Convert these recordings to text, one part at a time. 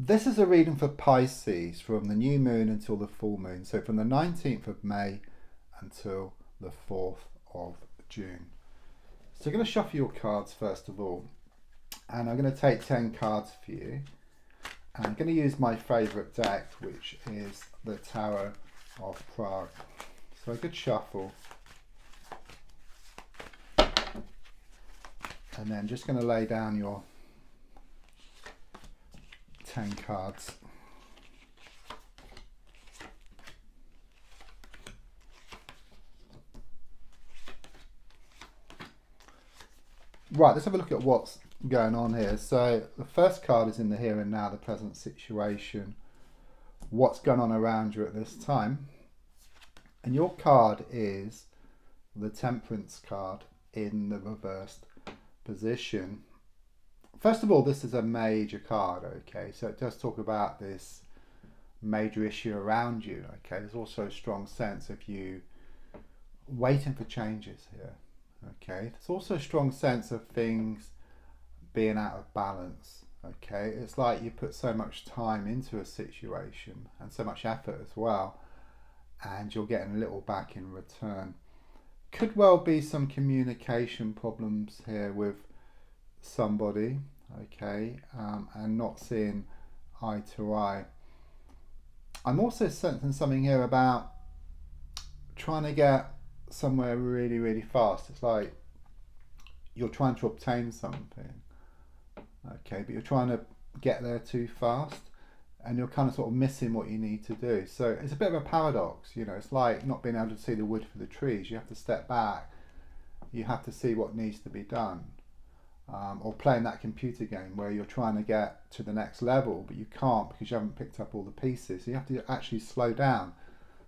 This is a reading for Pisces from the new moon until the full moon. So from the 19th of May until the 4th of June. So I'm going to shuffle your cards first of all. And I'm going to take 10 cards for you. And I'm going to use my favourite deck, which is the Tarot of Prague. So a good shuffle. And then just going to lay down your 10 cards. Right, let's have a look at what's going on here. So the first card is in the here and now, the present situation. What's going on around you at this time? And your card is the Temperance card in the reversed position. First of all, this is a major card, okay? So it does talk about this major issue around you, okay? There's also a strong sense of you waiting for changes here, okay? There's also a strong sense of things being out of balance, okay? It's like you put so much time into a situation and so much effort as well, and you're getting a little back in return. Could well be some communication problems here with somebody, okay, and not seeing eye to eye. I'm also sensing something here about trying to get somewhere really, really fast. It's like you're trying to obtain something, okay, but you're trying to get there too fast and you're kind of sort of missing what you need to do. So it's a bit of a paradox, you know, it's like not being able to see the wood for the trees. You have to step back, you have to see what needs to be done. Or playing that computer game where you're trying to get to the next level but you can't because you haven't picked up all the pieces. So you have to actually slow down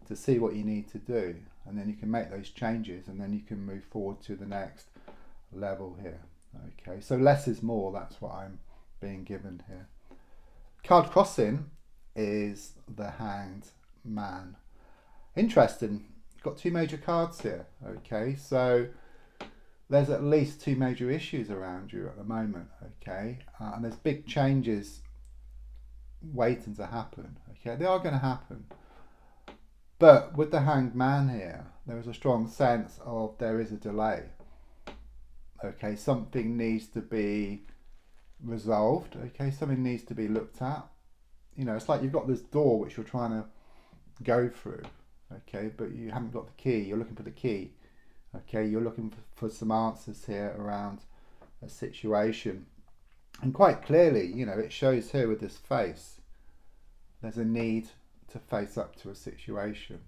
to see what you need to do, and then you can make those changes and then you can move forward to the next level here. Okay, so less is more, that's what I'm being given here. Card crossing is the Hanged Man. Interesting, got two major cards here. Okay, so there's at least two major issues around you at the moment, okay? And there's big changes waiting to happen, okay? They are going to happen. But with the Hanged Man here, there is a strong sense of there is a delay, okay? Something needs to be resolved, okay? Something needs to be looked at. You know, it's like you've got this door which you're trying to go through, okay? But you haven't got the key, you're looking for the key. Okay, you're looking for some answers here around a situation. And quite clearly, you know, it shows here with this face, there's a need to face up to a situation.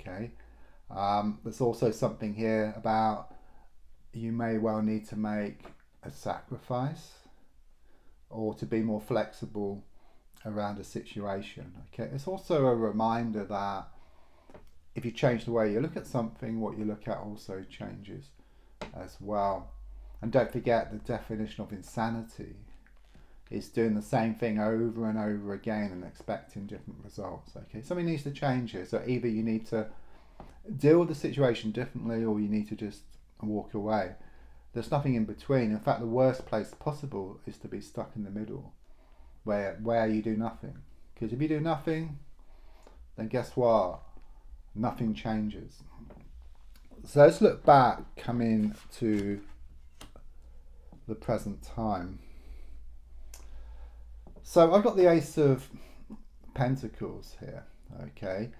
Okay, there's also something here about you may well need to make a sacrifice or to be more flexible around a situation. Okay, it's also a reminder that if you change the way you look at something, what you look at also changes as well. And don't forget, the definition of insanity is doing the same thing over and over again and expecting different results. Okay, something needs to change here. So either you need to deal with the situation differently or you need to just walk away. There's nothing in between. In fact, the worst place possible is to be stuck in the middle where you do nothing. Because if you do nothing, then guess what? Nothing changes. So let's look back, coming to the present time. So I've got the Ace of Pentacles here, okay?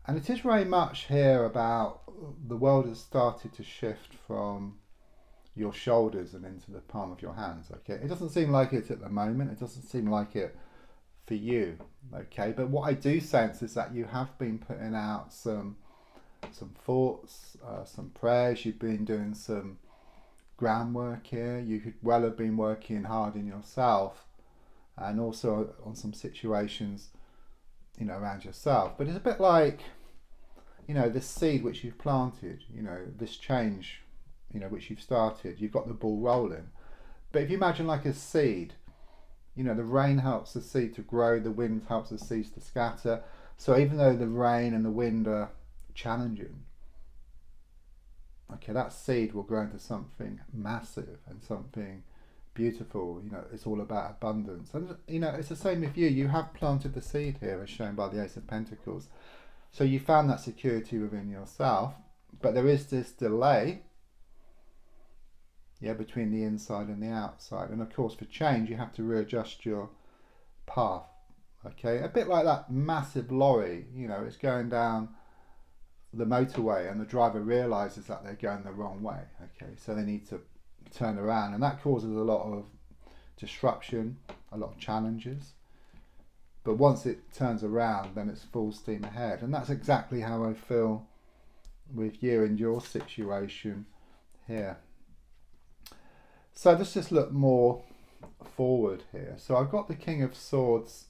And it is very much here about the world has started to shift from your shoulders and into the palm of your hands, okay? It doesn't seem like it at the moment. It doesn't seem like it for you, okay? But what I do sense is that you have been putting out some thoughts, some prayers. You've been doing some groundwork here. You could well have been working hard in yourself and also on some situations, you know, around yourself. But it's a bit like, you know, this seed which you've planted, you know, this change, you know, which you've started. You've got the ball rolling. But if you imagine like a seed, you know, the rain helps the seed to grow, the wind helps the seeds to scatter. So even though the rain and the wind are challenging, okay, that seed will grow into something massive and something beautiful. You know, it's all about abundance. And, you know, it's the same with you. You have planted the seed here, as shown by the Ace of Pentacles. So you found that security within yourself, but there is this delay, yeah, between the inside and the outside. And of course, for change, you have to readjust your path. Okay, a bit like that massive lorry, you know, it's going down the motorway and the driver realizes that they're going the wrong way. Okay, so they need to turn around, and that causes a lot of disruption, a lot of challenges. But once it turns around, then it's full steam ahead. And that's exactly how I feel with you and your situation here. So let's just look more forward here. So I've got the King of Swords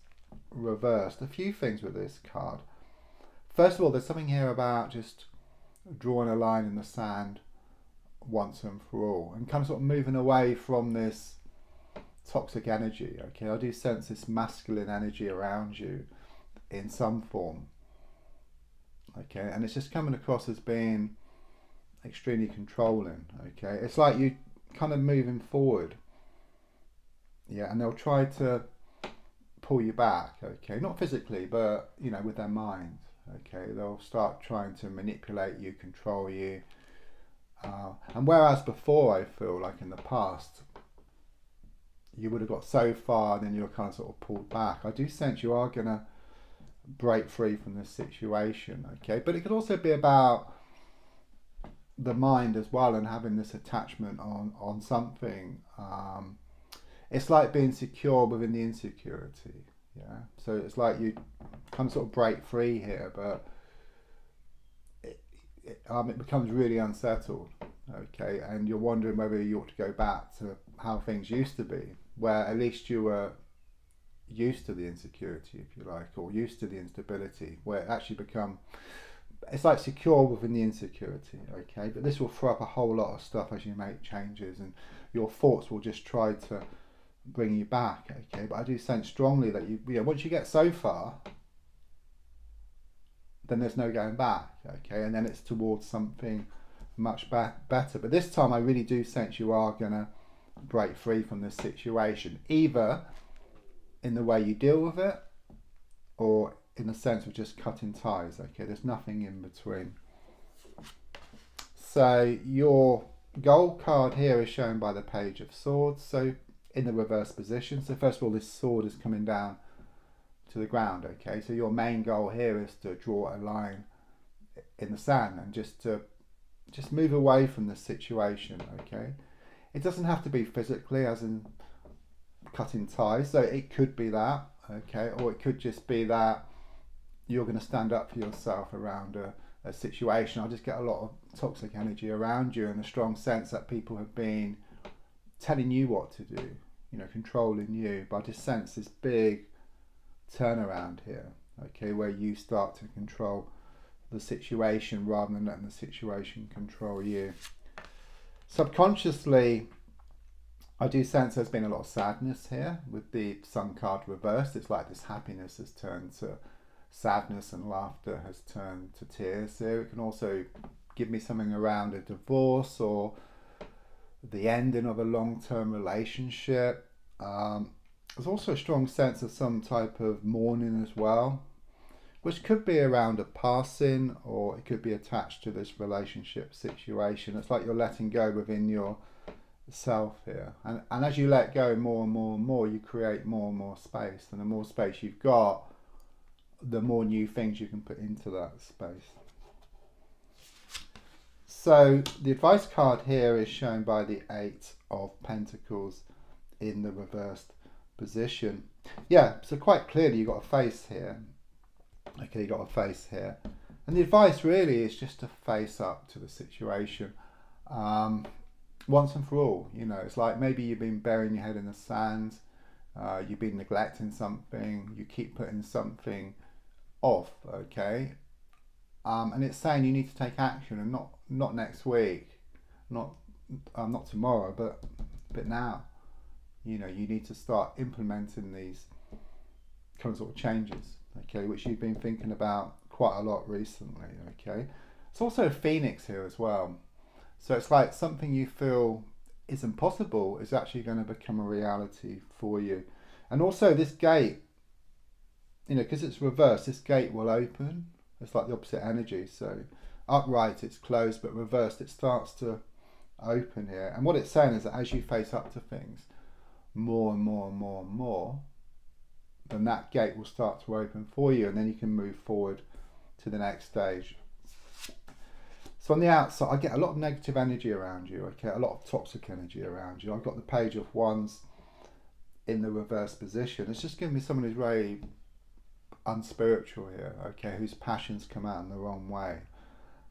reversed. A few things with this card. First of all, there's something here about just drawing a line in the sand once and for all, and kind of sort of moving away from this toxic energy. Okay, I do sense this masculine energy around you in some form. Okay, and it's just coming across as being extremely controlling. Okay, it's like you kind of moving forward. Yeah, and they'll try to pull you back. Okay, not physically, but you know, with their mind. Okay, they'll start trying to manipulate you, control you. And whereas before, I feel like in the past, you would have got so far and then you're kind of sort of pulled back. I do sense you are going to break free from this situation. Okay, but it could also be about the mind as well, and having this attachment on something. It's like being secure within the insecurity. Yeah, so it's like you kind of sort of break free here, but it becomes really unsettled. Okay, and you're wondering whether you ought to go back to how things used to be, where at least you were used to the insecurity, if you like, or used to the instability, where it actually it's like secure within the insecurity. Okay, but this will throw up a whole lot of stuff as you make changes, and your thoughts will just try to bring you back. Okay, but I do sense strongly that you know, once you get so far, then there's no going back. Okay, and then it's towards something much better. But this time I really do sense you are going to break free from this situation, either in the way you deal with it or in the sense of just cutting ties. Okay, there's nothing in between. So your gold card here is shown by the Page of Swords, so in the reverse position. So first of all, this sword is coming down to the ground. Okay, so your main goal here is to draw a line in the sand and just move away from the situation. Okay, it doesn't have to be physically, as in cutting ties. So it could be that. Okay, or it could just be that you're going to stand up for yourself around a situation. I just get a lot of toxic energy around you, and a strong sense that people have been telling you what to do, you know, controlling you. But I just sense this big turnaround here, okay, where you start to control the situation rather than letting the situation control you. Subconsciously, I do sense there's been a lot of sadness here with the Sun card reversed. It's like this happiness has turned to sadness and laughter has turned to tears here. It can also give me something around a divorce or the ending of a long-term relationship. There's also a strong sense of some type of mourning as well, which could be around a passing, or it could be attached to this relationship situation. It's like you're letting go within yourself here. And as you let go more and more and more, you create more and more space. And the more space you've got, the more new things you can put into that space. So the advice card here is shown by the Eight of Pentacles in the reversed position. Yeah, so quite clearly you've got a face here. Okay, you've got a face here. And the advice really is just to face up to the situation once and for all. You know, it's like maybe you've been burying your head in the sand, you've been neglecting something, you keep putting something off, okay? And it's saying you need to take action, and not next week, not tomorrow, but now. You know, you need to start implementing these kind of sort of changes, okay, which you've been thinking about quite a lot recently, okay? It's also a phoenix here as well. So it's like something you feel isn't possible is actually going to become a reality for you. And also this gate, because it's reversed, this gate will open. It's like the opposite energy. So upright, it's closed, but reversed, it starts to open here. And what it's saying is that as you face up to things more and more and more and more, then that gate will start to open for you, and then you can move forward to the next stage. So on the outside, I get a lot of negative energy around you, okay, a lot of toxic energy around you. I've got the Page of Wands in the reverse position. It's just giving me someone who's very unspiritual here, okay, whose passions come out in the wrong way.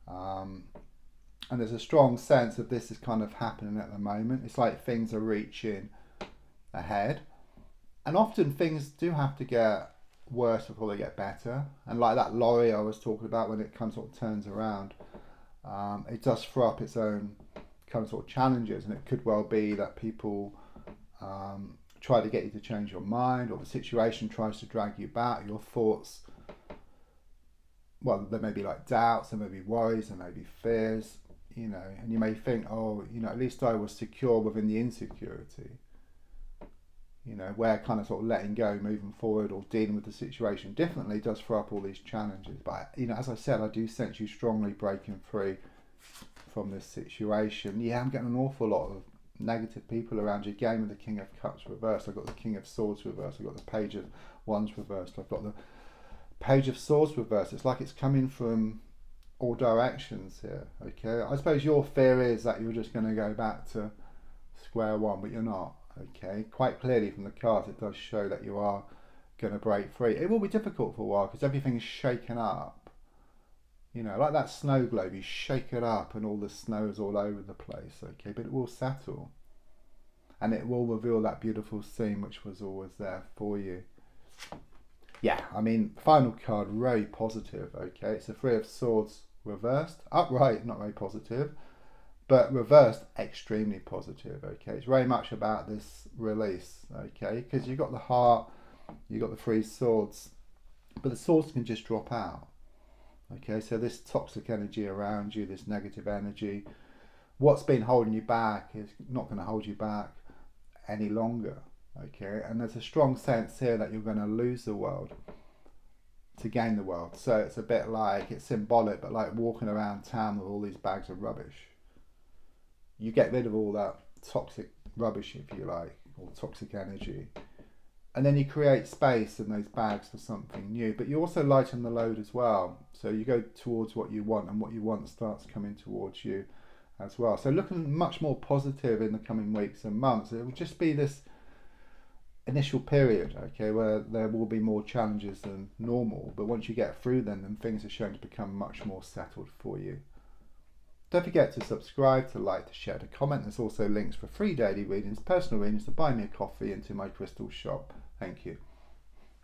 And there's a strong sense of this is kind of happening at the moment. It's like things are reaching ahead. And often things do have to get worse before they get better. And like that lorry I was talking about, when it kind of sort of turns around, it does throw up its own kind of sort of challenges. And it could well be that people try to get you to change your mind, or the situation tries to drag you back, your thoughts. Well, there may be like doubts, there may be worries, there may be fears, and you may think, oh, at least I was secure within the insecurity. Where kind of sort of letting go, moving forward, or dealing with the situation differently does throw up all these challenges. But, as I said, I do sense you strongly breaking free from this situation. Yeah, I'm getting an awful lot of negative people around you. Again, with the King of Cups reversed, I've got the King of Swords reversed, I've got the Page of Wands reversed, I've got the Page of Swords reversed. It's like it's coming from all directions here, okay? I suppose your fear is that you're just going to go back to square one, but you're not. Okay, quite clearly from the cards it does show that you are going to break free. It will be difficult for a while because everything's shaken up. Like that snow globe, you shake it up and all the snow is all over the place. Okay, but it will settle. And it will reveal that beautiful scene which was always there for you. Yeah, final card, very positive. Okay, it's the Three of Swords reversed. Upright, not very positive. But reversed, extremely positive, okay? It's very much about this release, okay? Because you've got the heart, you've got the Three Swords, but the swords can just drop out, okay? So this toxic energy around you, this negative energy, what's been holding you back is not going to hold you back any longer, okay? And there's a strong sense here that you're going to lose the world to gain the world. So it's a bit like, it's symbolic, but like walking around town with all these bags of rubbish. You get rid of all that toxic rubbish, if you like, or toxic energy. And then you create space in those bags for something new. But you also lighten the load as well. So you go towards what you want, and what you want starts coming towards you as well. So looking much more positive in the coming weeks and months. It will just be this initial period, okay, where there will be more challenges than normal. But once you get through them, then things are shown to become much more settled for you. Don't forget to subscribe, to like, to share, to comment. There's also links for free daily readings, personal readings, to buy me a coffee, and to my crystal shop. Thank you.